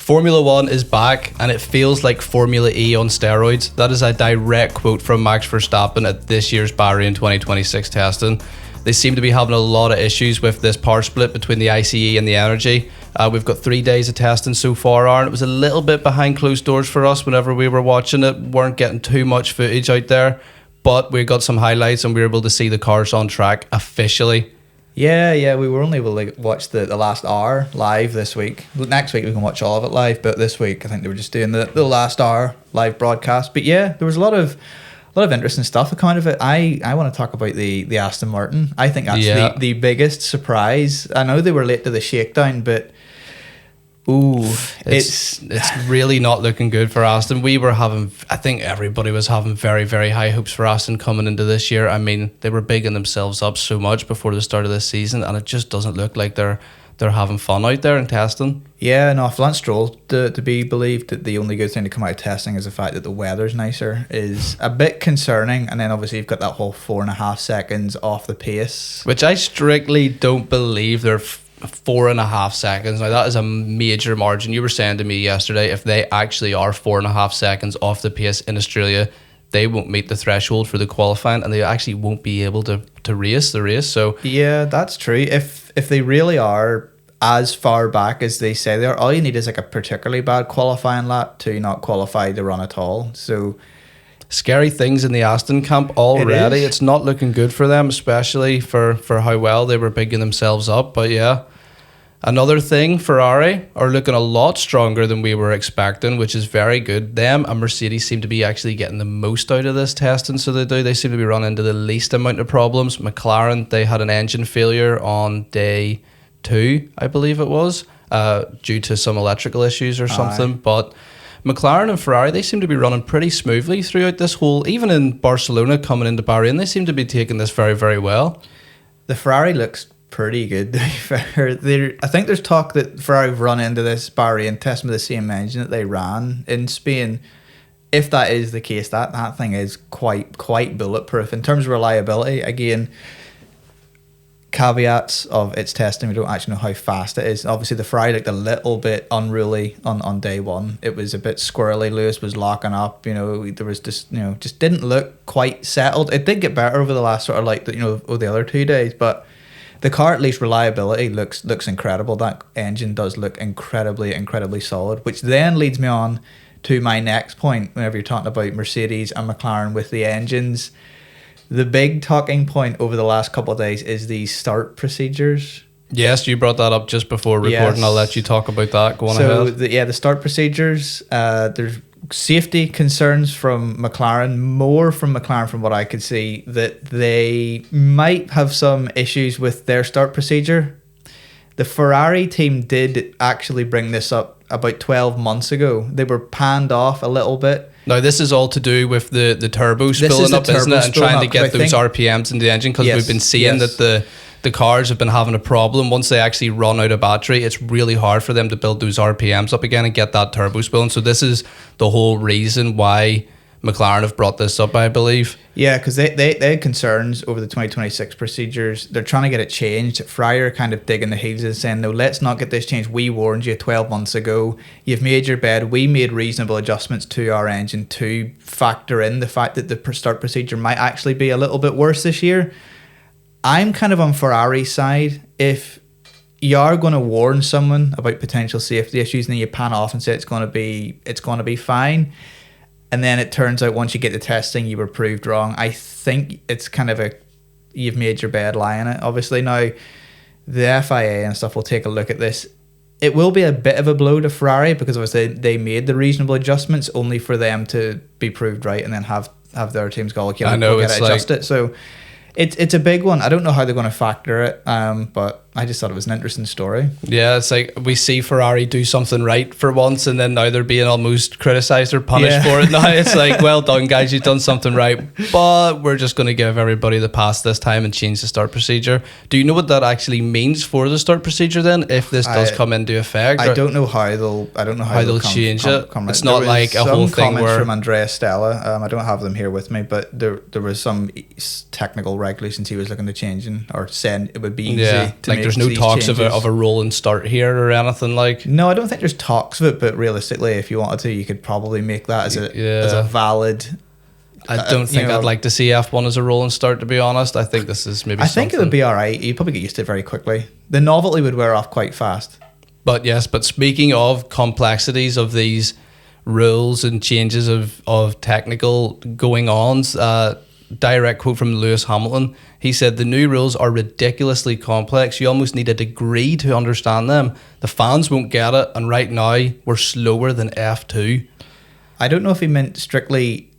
Formula One is back and it feels like Formula E on steroids. That is a direct quote from Max Verstappen at this year's Bahrain 2026 testing. They seem to be having a lot of issues with this power split between the ICE and the energy. We've got 3 days of testing so far, Aaron. It was a little bit behind closed doors for us whenever we were watching it. Weren't getting too much footage out there, but we got some highlights and we were able to see the cars on track officially. Yeah, we were only able to watch the last hour live this week. Next week we can watch all of it live, but this week I think they were just doing the last hour live broadcast. But yeah, there was a lot of interesting stuff that kind of it. I want to talk about the Aston Martin. I think that's the biggest surprise. I know they were late to the shakedown, but it's really not looking good for Aston. I think everybody was having very, very high hopes for Aston coming into this year. I mean, they were bigging themselves up so much before the start of this season, and it just doesn't look like they're having fun out there in testing. Yeah, no, if Lance Stroll to be believed that the only good thing to come out of testing is the fact that the weather's nicer is a bit concerning. And then obviously you've got that whole 4.5 seconds off the pace, which I strictly don't believe they're 4.5 seconds. Now that is a major margin. You were saying to me yesterday, if they actually are 4.5 seconds off the pace in Australia, they won't meet the threshold for the qualifying and they actually won't be able to race the race. So yeah, that's true. If they really are as far back as they say they are, all you need is like a particularly bad qualifying lap to not qualify the run at all. So scary things in the Aston camp already. It's not looking good for them, especially for how well they were bigging themselves up. But yeah, another thing, Ferrari are looking a lot stronger than we were expecting, which is very good. Them and Mercedes seem to be actually getting the most out of this testing, so they do. They seem to be running into the least amount of problems. McLaren, they had an engine failure on day 2, I believe it was, due to some electrical issues or something. But McLaren and Ferrari, they seem to be running pretty smoothly throughout this whole, even in Barcelona coming into Bahrain, they seem to be taking this very, very well. The Ferrari looks pretty good, to be fair. I think there's talk that Ferrari have run into this Bahrain test with the same engine that they ran in Spain. If that is the case, that thing is quite bulletproof. In terms of reliability, again, caveats of its testing, we don't actually know how fast it is. Obviously the Ferrari looked a little bit unruly on day one. It was a bit squirrely. Lewis was locking up, there was just just didn't look quite settled. It did get better over the last sort of the other 2 days, but the car, at least reliability, looks incredible. That engine does look incredibly solid, which then leads me on to my next point. Whenever you're talking about Mercedes and McLaren with the engines, the big talking point over the last couple of days is the start procedures. Yes, you brought that up just before recording. Yes. I'll let you talk about that. Go on ahead. The start procedures, there's safety concerns from McLaren, more from McLaren from what I could see, that they might have some issues with their start procedure. The Ferrari team did actually bring this up about 12 months ago. They were panned off a little bit. Now, this is all to do with the turbo spilling up, isn't it? And trying to get those RPMs in the engine, because we've been seeing that the cars have been having a problem. Once they actually run out of battery, it's really hard for them to build those RPMs up again and get that turbo spilling. So this is the whole reason why McLaren have brought this up, I believe. Yeah, because they had concerns over the 2026 procedures. They're trying to get it changed. Ferrari are kind of digging the heels and saying, no, let's not get this changed. We warned you 12 months ago. You've made your bed. We made reasonable adjustments to our engine to factor in the fact that the start procedure might actually be a little bit worse this year. I'm kind of on Ferrari's side. If you are going to warn someone about potential safety issues and then you pan off and say it's going to be fine, and then it turns out once you get the testing you were proved wrong, I think it's kind of you've made your bed, lie in it. Obviously now the FIA and stuff will take a look at this. It will be a bit of a blow to Ferrari because obviously they made the reasonable adjustments only for them to be proved right and then have their teams go, okay, we'll get it adjusted. So it's a big one. I don't know how they're going to factor it, but I just thought it was an interesting story. Yeah, it's like we see Ferrari do something right for once and then now they're being almost criticised or punished for it. Now it's like, well done guys, you've done something right, but we're just going to give everybody the pass this time and change the start procedure. Do you know what that actually means for the start procedure then, if this does come into effect? I don't know how they'll change it. It's not like a whole thing where... from Andrea Stella, I don't have them here with me, but there was some technical regulations he was looking to change or saying it would be easy to make there's no these talks of changes. a rolling start here or anything like. No, I don't think there's talks of it, but realistically, if you wanted to, you could probably make that as a valid. I don't think know, I'd like to see F1 as a rolling start, to be honest. I think this is maybe I think it would be all right. You'd probably get used to it very quickly. The novelty would wear off quite fast. But yes, but speaking of complexities of these rules and changes of technical going-ons, direct quote from Lewis Hamilton. He said, the new rules are ridiculously complex. You almost need a degree to understand them. The fans won't get it, and right now we're slower than F2. I don't know if he meant strictly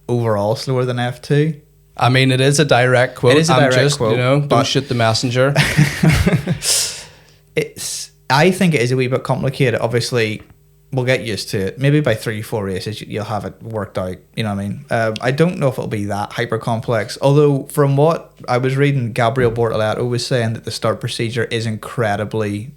overall slower than F2. I mean, it is a direct quote. It is a direct quote, don't shoot the messenger. I think it is a wee bit complicated. Obviously, we'll get used to it. Maybe by 3-4 races, you'll have it worked out. You know what I mean? I don't know if it'll be that hyper complex. Although, from what I was reading, Gabriel Bortoleto was saying that the start procedure is incredibly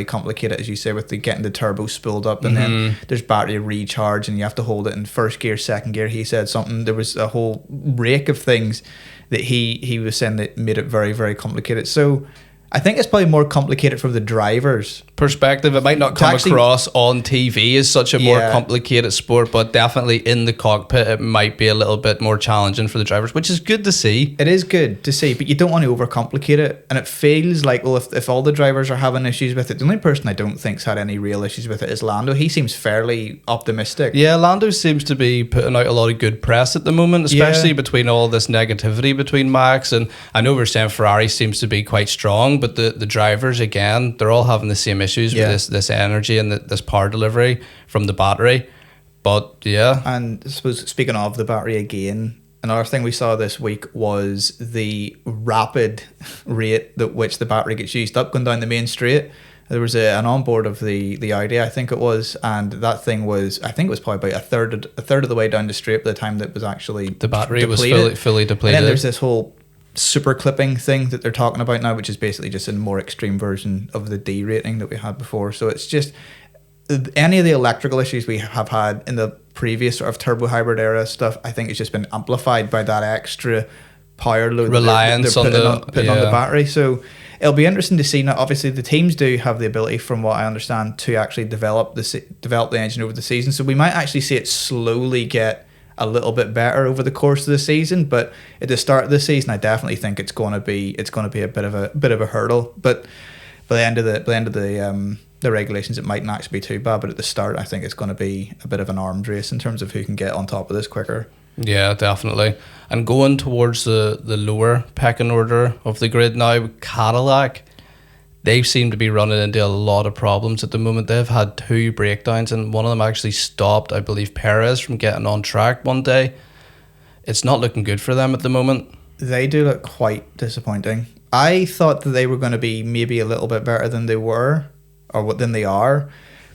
complicated, as you say, with getting the turbo spooled up, and then there's battery recharge, and you have to hold it in first gear, second gear. He said something. There was a whole rake of things that he was saying that made it very, very complicated. So I think it's probably more complicated from the driver's perspective. It might not come across on TV as such a more complicated sport, but definitely in the cockpit it might be a little bit more challenging for the drivers, which is good to see. It is good to see, but you don't want to overcomplicate it. And it feels like, well, if all the drivers are having issues with it, the only person I don't think's had any real issues with it is Lando. He seems fairly optimistic. Yeah, Lando seems to be putting out a lot of good press at the moment, especially between all this negativity between Max, and I know we're saying Ferrari seems to be quite strong, but the drivers, again, they're all having the same issues with this energy and this power delivery from the battery. But yeah. And I suppose, speaking of the battery again, another thing we saw this week was the rapid rate at which the battery gets used up going down the main straight. There was an onboard of the Audi, I think it was, and that thing was, I think it was probably about a third of the way down the straight by the time that was actually the battery depleted. was fully depleted. And then there's this whole super clipping thing that they're talking about now, which is basically just a more extreme version of the D rating that we had before. So it's just any of the electrical issues we have had in the previous sort of turbo hybrid era stuff, I think it's just been amplified by that extra power load reliance they're putting on the battery. So it'll be interesting to see. Now, obviously, the teams do have the ability, from what I understand, to actually develop the engine over the season. So we might actually see it slowly get a little bit better over the course of the season. But at the start of the season, I definitely think it's going to be a bit of a hurdle. But by the end of the regulations, it mightn't actually be too bad. But at the start, I think it's going to be a bit of an arms race in terms of who can get on top of this quicker. Yeah, definitely. And going towards the lower pecking order of the grid now, Cadillac, they seem to be running into a lot of problems at the moment. They've had 2 breakdowns, and one of them actually stopped, I believe, Perez from getting on track one day. It's not looking good for them at the moment. They do look quite disappointing. I thought that they were going to be maybe a little bit better than they were, or than they are.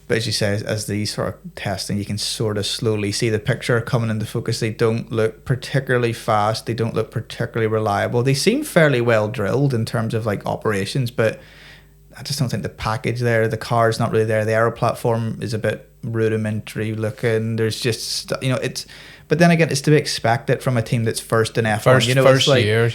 But as you say, as these sort of testing, you can sort of slowly see the picture coming into focus. They don't look particularly fast. They don't look particularly reliable. They seem fairly well drilled in terms of like operations, but I just don't think the package there, the car's not really there. The aero platform is a bit rudimentary looking. There's just, but then again, it's to be expected from a team that's first in F1. First year.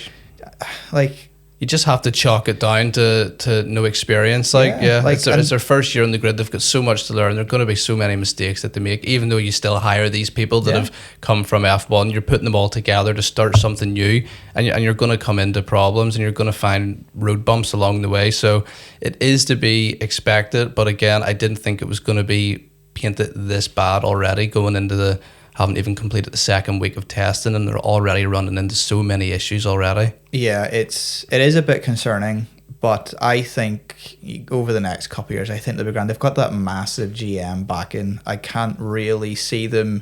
Like, you just have to chalk it down to no experience. It's their first year on the grid. They've got so much to learn. There are going to be so many mistakes that they make, even though you still hire these people that have come from F1. You're putting them all together to start something new, and you're going to come into problems, and you're going to find road bumps along the way. So it is to be expected. But again, I didn't think it was going to be painted this bad already going into haven't even completed the second week of testing, and they're already running into so many issues already. Yeah, it is a bit concerning, but I think over the next couple of years, I think they'll be grand. They've got that massive GM backing. I can't really see them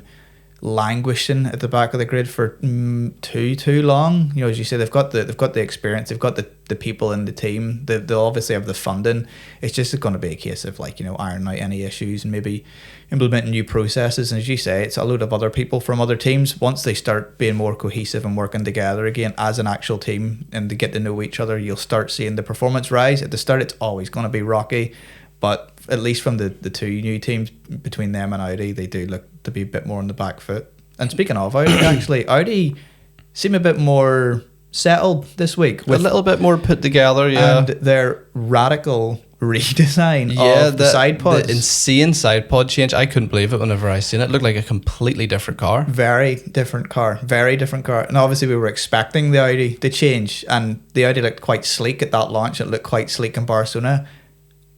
languishing at the back of the grid for too long. As you say, they've got the experience, they've got the people in the team. They'll obviously have the funding. It's just going to be a case of ironing out any issues and maybe implementing new processes. And as you say, it's a load of other people from other teams. Once they start being more cohesive and working together again as an actual team and they get to know each other, you'll start seeing the performance rise. At the start, it's always going to be rocky, but at least from the 2 new teams, between them and Audi, they do look to be a bit more on the back foot. And speaking of Audi, actually, Audi seem a bit more settled this week. A little bit more put together, yeah. And their radical redesign of the side pods. The insane side pod change. I couldn't believe it whenever I seen it. It looked like a completely different car. Very different car. And obviously we were expecting the Audi to change, and the Audi looked quite sleek at that launch. It looked quite sleek in Barcelona.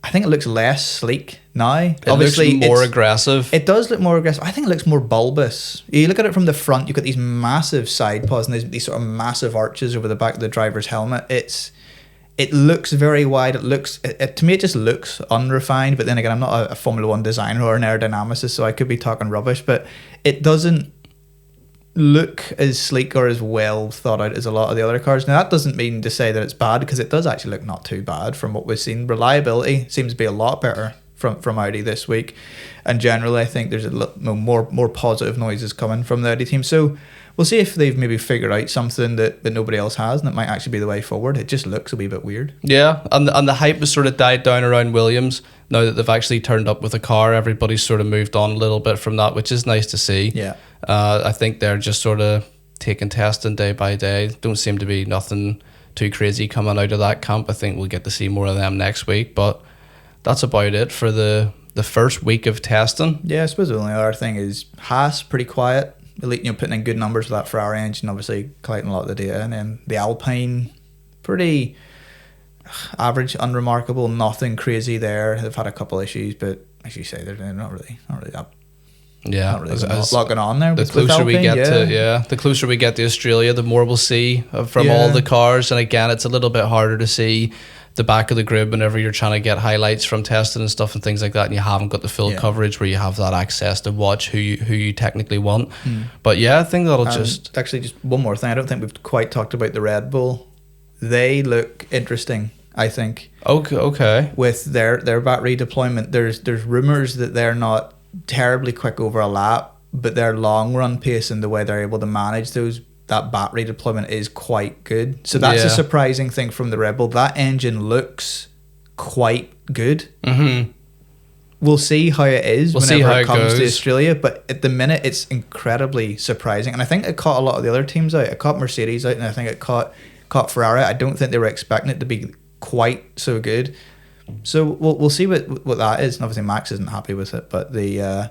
I think it looks less sleek now. Obviously, looks more aggressive. It does look more aggressive. I think it looks more bulbous. You look at it from the front, you've got these massive side pods and these sort of massive arches over the back of the driver's helmet. It looks very wide. To me, it just looks unrefined. But then again, I'm not a Formula One designer or an aerodynamicist, so I could be talking rubbish. But it doesn't look as sleek or as well thought out as a lot of the other cars. Now, that doesn't mean to say that it's bad, because it does actually look not too bad from what we've seen. Reliability seems to be a lot better from Audi this week, and generally I think there's a little more positive noises coming from the Audi team. So we'll see if they've maybe figured out something that nobody else has, and it might actually be the way forward. It just looks a wee bit weird. Yeah, and the hype has sort of died down around Williams. Now that they've actually turned up with a car, everybody's sort of moved on a little bit from that, which is nice to see. Yeah. I think they're just sort of taking testing day by day. Don't seem to be nothing too crazy coming out of that camp. I think we'll get to see more of them next week, but that's about it for the first week of testing. Yeah, I suppose the only other thing is Haas, pretty quiet. Elite, putting in good numbers with that Ferrari engine, obviously collecting a lot of the data, and then the Alpine, pretty average, unremarkable, nothing crazy there. They've had a couple issues, but as you say, they're not really that. Yeah, not really logging on there. The closer we get the closer we get to Australia, the more we'll see from all the cars. And again, it's a little bit harder to see the back of the grid whenever you're trying to get highlights from testing and stuff and things like that, and you haven't got the full coverage where you have that access to watch who you technically want. But yeah, I think that'll just one more thing. I don't think we've quite talked about the Red Bull. They look interesting, I think. Okay. With their battery deployment, there's rumors that they're not terribly quick over a lap, but their long run pace and the way they're able to manage that battery deployment is quite good. So that's a surprising thing from the Red Bull. That engine looks quite good. Mm-hmm. We'll see how it is whenever it comes to Australia, but at the minute it's incredibly surprising. And I think it caught a lot of the other teams out. It caught Mercedes out, and I think it caught Ferrari. I don't think they were expecting it to be quite so good. So we'll see what that is. And obviously Max isn't happy with it, but the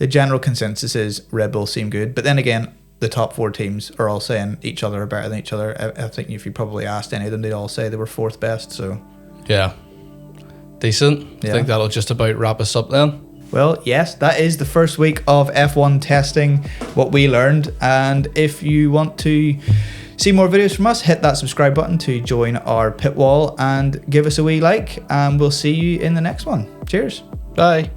general consensus is Red Bull seem good. But then again, the top four teams are all saying each other are better than each other. I think if you probably asked any of them, they'd all say they were fourth best. So yeah, decent. I think that'll just about wrap us up then. Well, yes, that is the first week of F1 testing, what we learned. And if you want to see more videos from us, hit that subscribe button to join our pit wall and give us a wee like, and we'll see you in the next one. Cheers. Bye.